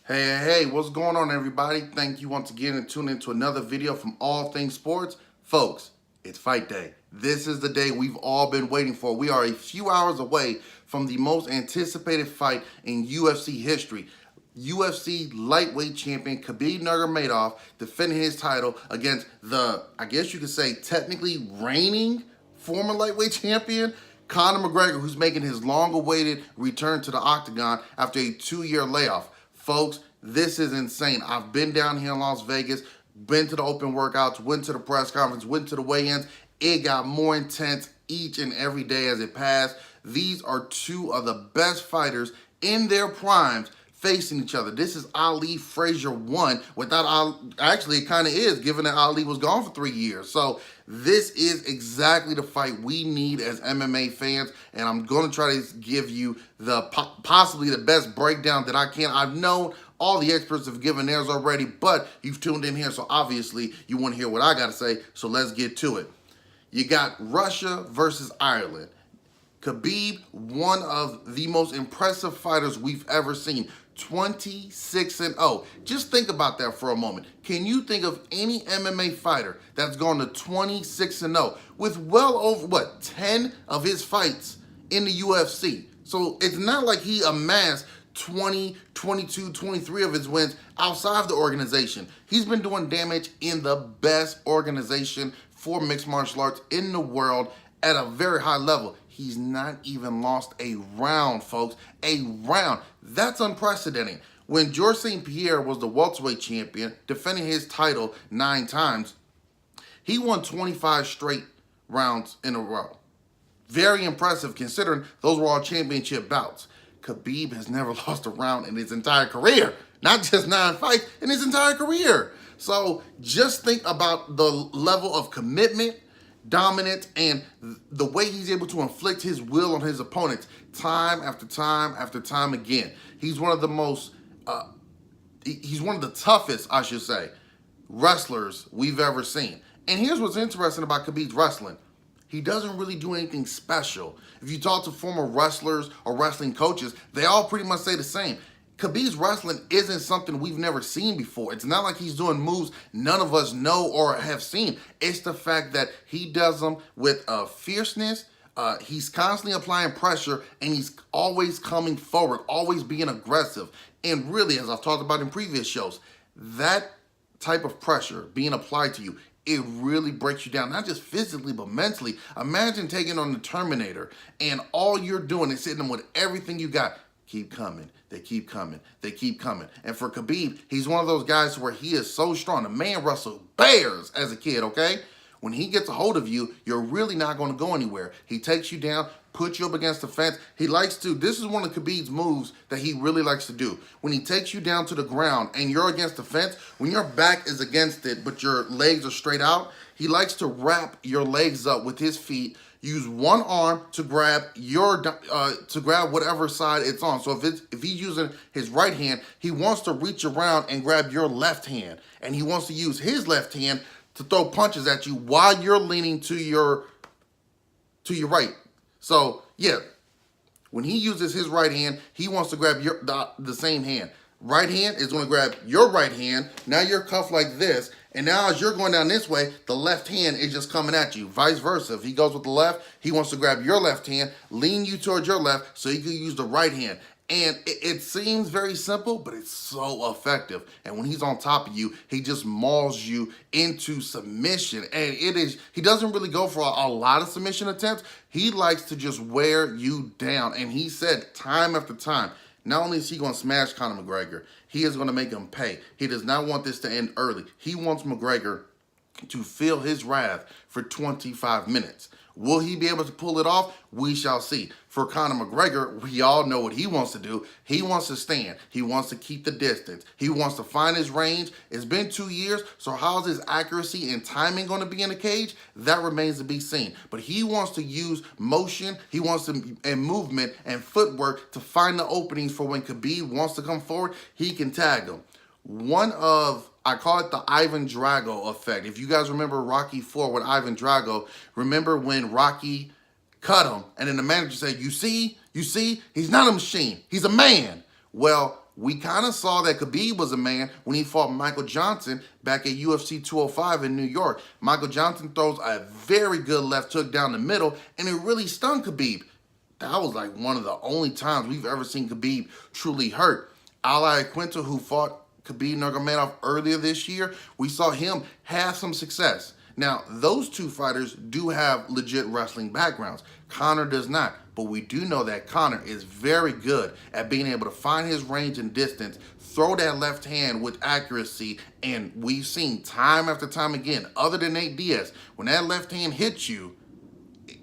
Hey, what's going on, everybody? Thank you once again and tuning into another video from All Things Sports. Folks, it's fight day. This is the day we've all been waiting for. We are a few hours away from the most anticipated fight in UFC history. UFC Lightweight champion Khabib Nurmagomedov defending his title against the, I guess you could say, technically reigning former lightweight champion, Conor McGregor, who's making his long-awaited return to the octagon after a 2-year layoff. Folks, this is insane. I've been down here in Las Vegas, been to the open workouts, went to the press conference, went to the weigh-ins. It got more intense each and every day as it passed. These are two of the best fighters in their primes facing each other. This is Ali Frazier 1 without Ali. Actually, it kind of is, given that Ali was gone for 3 years. So this is exactly the fight we need as MMA fans, and I'm going to try to give you the possibly the best breakdown that I can. I've known all the experts have given theirs already, but you've tuned in here, so obviously you want to hear what I got to say, so let's get to it. You got Russia versus Ireland. Khabib, one of the most impressive fighters we've ever seen. 26-0. Just think about that for a moment. Can you think of any MMA fighter that's gone to 26-0 with well over, 10 of his fights in the UFC? So it's not like he amassed 20, 22, 23 of his wins outside of the organization. He's been doing damage in the best organization for mixed martial arts in the world at a very high level. He's not even lost a round, folks. A round. That's unprecedented. When Georges St. Pierre was the welterweight champion, defending his title 9 times, he won 25 straight rounds in a row. Very impressive considering those were all championship bouts. Khabib has never lost a round in his entire career. Not just 9 fights, in his entire career. So just think about the level of commitment, dominance, and the way he's able to inflict his will on his opponents time after time after time again. He's one of the most, he's one of the toughest, I should say, wrestlers we've ever seen. And here's what's interesting about Khabib's wrestling. He doesn't really do anything special. If you talk to former wrestlers or wrestling coaches, they all pretty much say the same. Khabib's wrestling isn't something we've never seen before. It's not like he's doing moves none of us know or have seen. It's the fact that he does them with fierceness. He's constantly applying pressure, and he's always coming forward, always being aggressive. And really, as I've talked about in previous shows, that type of pressure being applied to you, it really breaks you down, not just physically, but mentally. Imagine taking on the Terminator, and all you're doing is hitting them with everything you got. Keep coming. They keep coming. They keep coming. And for Khabib, he's one of those guys where he is so strong. The man wrestled bears as a kid, okay? When he gets a hold of you, you're really not going to go anywhere. He takes you down, puts you up against the fence. He likes to, this is one of Khabib's moves that he really likes to do. When he takes you down to the ground and you're against the fence, when your back is against it but your legs are straight out, he likes to wrap your legs up with his feet, use one arm to grab whatever side it's on. So if he's using his right hand, he wants to reach around and grab your left hand, and he wants to use his left hand to throw punches at you while you're leaning to your right. So yeah, when he uses his right hand, he wants to grab the same hand. Right hand is going to grab your right hand. Now you're cuffed like this. And now as you're going down this way, the left hand is just coming at you. Vice versa. If he goes with the left, he wants to grab your left hand, lean you towards your left so you can use the right hand. And it seems very simple, but it's so effective. And when he's on top of you, he just mauls you into submission. And he doesn't really go for a lot of submission attempts. He likes to just wear you down. And he said time after time, not only is he going to smash Conor McGregor, he is going to make him pay. He does not want this to end early. He wants McGregor to feel his wrath for 25 minutes. Will he be able to pull it off? We shall see. For Conor McGregor, we all know what he wants to do. He wants to stand. He wants to keep the distance. He wants to find his range. It's been 2 years, so how's his accuracy and timing going to be in the cage? That remains to be seen. But he wants to use motion. He wants to, and movement and footwork to find the openings for when Khabib wants to come forward, he can tag him. I call it the Ivan Drago effect. If you guys remember Rocky IV with Ivan Drago, remember when Rocky cut him and then the manager said, you see, he's not a machine, he's a man. Well, We kind of saw that Khabib was a man when he fought Michael Johnson back at UFC 205 in New York. Michael Johnson throws a very good left hook down the middle, and it really stung Khabib. That was like one of the only times we've ever seen Khabib truly hurt. Ali Quinta, who fought Khabib Nurmagomedov earlier this year, we saw him have some success. Now, those two fighters do have legit wrestling backgrounds. Conor does not, but we do know that Conor is very good at being able to find his range and distance, throw that left hand with accuracy, and we've seen time after time again, other than Nate Diaz, when that left hand hits you,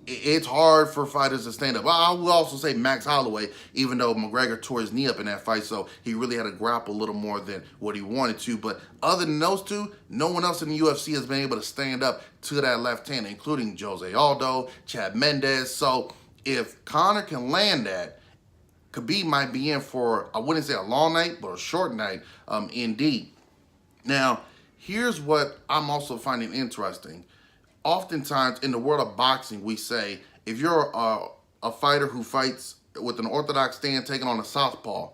it's hard for fighters to stand up. I will also say Max Holloway, even though McGregor tore his knee up in that fight, so he really had to grapple a little more than what he wanted to. But other than those two, no one else in the UFC has been able to stand up to that left hand, including Jose Aldo, Chad Mendes. So if Conor can land that, Khabib might be in for, I wouldn't say a long night, but a short night indeed. Now, here's what I'm also finding interesting. Oftentimes in the world of boxing, we say, if you're a fighter who fights with an orthodox stand taking on a southpaw,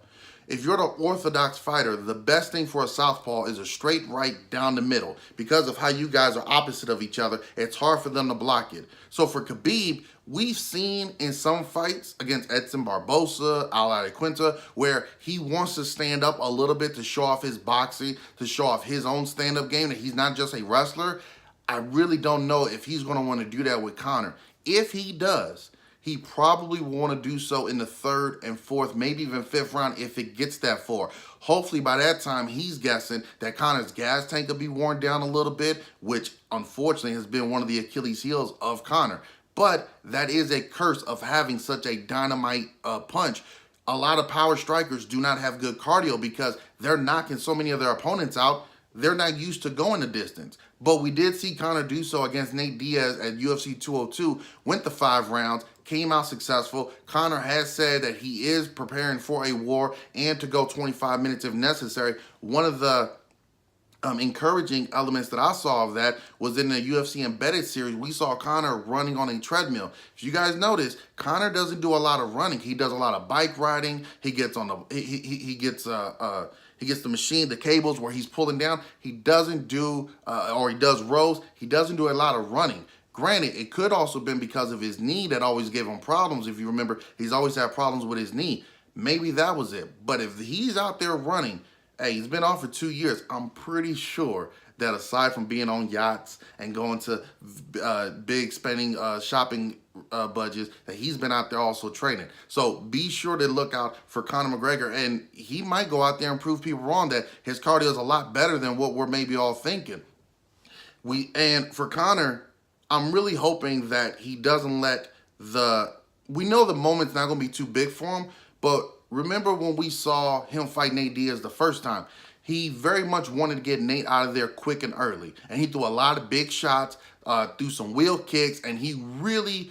if you're the orthodox fighter, the best thing for a southpaw is a straight right down the middle. Because of how you guys are opposite of each other, it's hard for them to block it. So for Khabib, we've seen in some fights against Edson Barbosa, Ali Quinta, where he wants to stand up a little bit to show off his boxing, to show off his own stand-up game, that he's not just a wrestler. I really don't know if he's going to want to do that with Conor. If he does, he probably will want to do so in the third and fourth, maybe even fifth round if it gets that far. Hopefully by that time, he's guessing that Conor's gas tank will be worn down a little bit, which unfortunately has been one of the Achilles heels of Conor. But that is a curse of having such a dynamite punch. A lot of power strikers do not have good cardio because they're knocking so many of their opponents out. They're not used to going the distance. But we did see Conor do so against Nate Diaz at UFC 202, went the 5 rounds, came out successful. Conor has said that he is preparing for a war and to go 25 minutes if necessary. One of the encouraging elements that I saw of that was in the UFC Embedded series. We saw Conor running on a treadmill. If you guys notice, Conor doesn't do a lot of running. He does a lot of bike riding. He gets on the he gets the machine, the cables where he's pulling down. He doesn't do, or he does rows. He doesn't do a lot of running. Granted, it could also been because of his knee that always gave him problems. If you remember, he's always had problems with his knee. Maybe that was it. But if he's out there running, hey, he's been off for 2 years. I'm pretty sure that aside from being on yachts and going to big spending shopping budgets, that he's been out there also training. So be sure to look out for Conor McGregor, and he might go out there and prove people wrong that his cardio is a lot better than what we're maybe all thinking. And for Conor, I'm really hoping that he doesn't let we know the moment's not going to be too big for him, but remember when we saw him fight Nate Diaz the first time, he very much wanted to get Nate out of there quick and early. And he threw a lot of big shots, threw some wheel kicks, and he really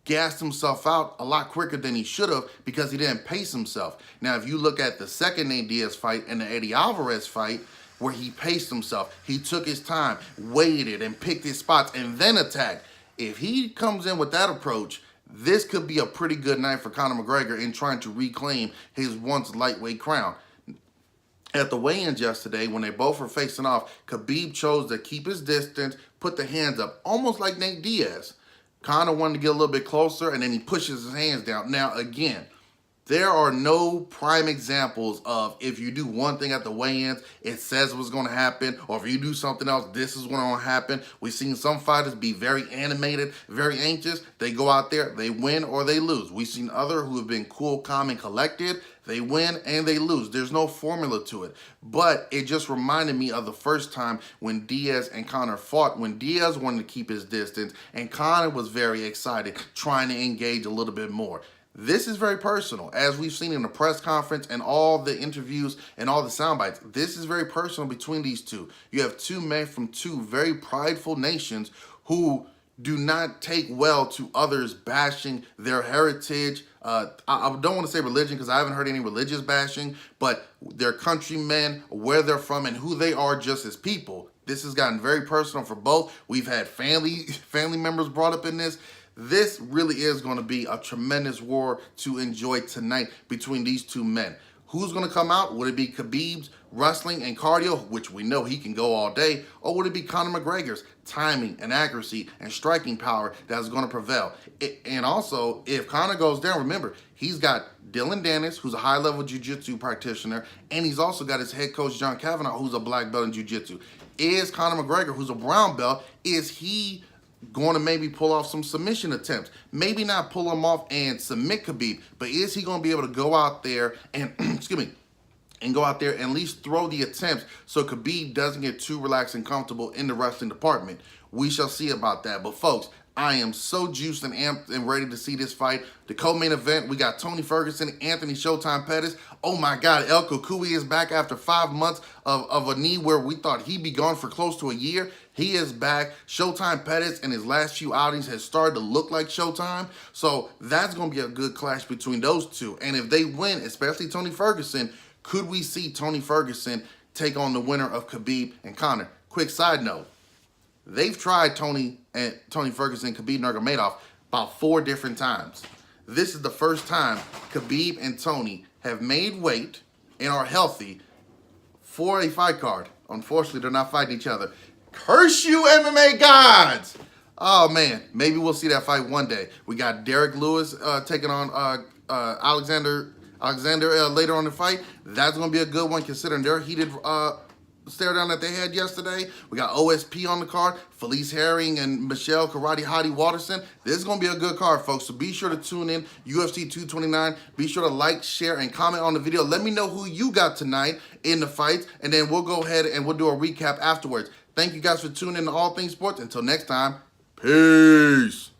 gassed himself out a lot quicker than he should have because he didn't pace himself. Now, if you look at the second Nate Diaz fight and the Eddie Alvarez fight, where he paced himself, he took his time, waited, and picked his spots, and then attacked. If he comes in with that approach, this could be a pretty good night for Conor McGregor in trying to reclaim his once lightweight crown. At the weigh-ins yesterday, when they both were facing off, Khabib chose to keep his distance, put the hands up, almost like Nate Diaz. Conor wanted to get a little bit closer, and then he pushes his hands down. Now, again, there are no prime examples of if you do one thing at the weigh-ins, it says what's going to happen, or if you do something else, this is what's going to happen. We've seen some fighters be very animated, very anxious. They go out there, they win or they lose. We've seen others who have been cool, calm, and collected. They win and they lose. There's no formula to it. But it just reminded me of the first time when Diaz and Conor fought, when Diaz wanted to keep his distance and Conor was very excited, trying to engage a little bit more. This is very personal, as we've seen in the press conference and all the interviews and all the sound bites. This is very personal between these two. You have two men from two very prideful nations who do not take well to others bashing their heritage. I don't want to say religion because I haven't heard any religious bashing, but their countrymen, where they're from, and who they are just as people. This has gotten very personal for both. We've had family members brought up in this. This really is going to be a tremendous war to enjoy tonight between these two men. Who's going to come out? Would it be Khabib's wrestling and cardio, which we know he can go all day, or would it be Conor McGregor's timing and accuracy and striking power that's going to prevail? And also, if Conor goes down, remember, he's got Dylan Dennis, who's a high-level jiu-jitsu practitioner, and he's also got his head coach, John Kavanagh, who's a black belt in jiu-jitsu. Is Conor McGregor, who's a brown belt, is he going to maybe pull off some submission attempts? Maybe not pull him off and submit Khabib, but is he going to be able to go out there and, excuse me, and go out there and at least throw the attempts so Khabib doesn't get too relaxed and comfortable in the wrestling department? We shall see about that. But folks, I am so juiced and amped and ready to see this fight. The co-main event, we got Tony Ferguson, Anthony Showtime Pettis. Oh my God, El Cucuy is back after 5 months of a knee where we thought he'd be gone for close to a year. He is back. Showtime Pettis in his last few outings has started to look like Showtime. So that's going to be a good clash between those two. And if they win, especially Tony Ferguson, could we see Tony Ferguson take on the winner of Khabib and Conor? Quick side note. They've tried Tony Ferguson, Khabib Nurmagomedov about 4 different times. This is the first time Khabib and Tony have made weight and are healthy for a fight card. Unfortunately, they're not fighting each other. Curse you, MMA gods! Oh man, maybe we'll see that fight one day. We got Derek Lewis taking on Alexander later on in the fight. That's going to be a good one considering their heated stare down that they had yesterday. We got OSP on the card, Felice Herring and Michelle Karate Hottie Watterson. This is going to be a good card, folks, so be sure to tune in. UFC 229. Be sure to like, share, and comment on the video. Let me know who you got tonight in the fights, and then we'll go ahead and we'll do a recap afterwards. Thank you guys for tuning in to All Things Sports. Until next time, peace.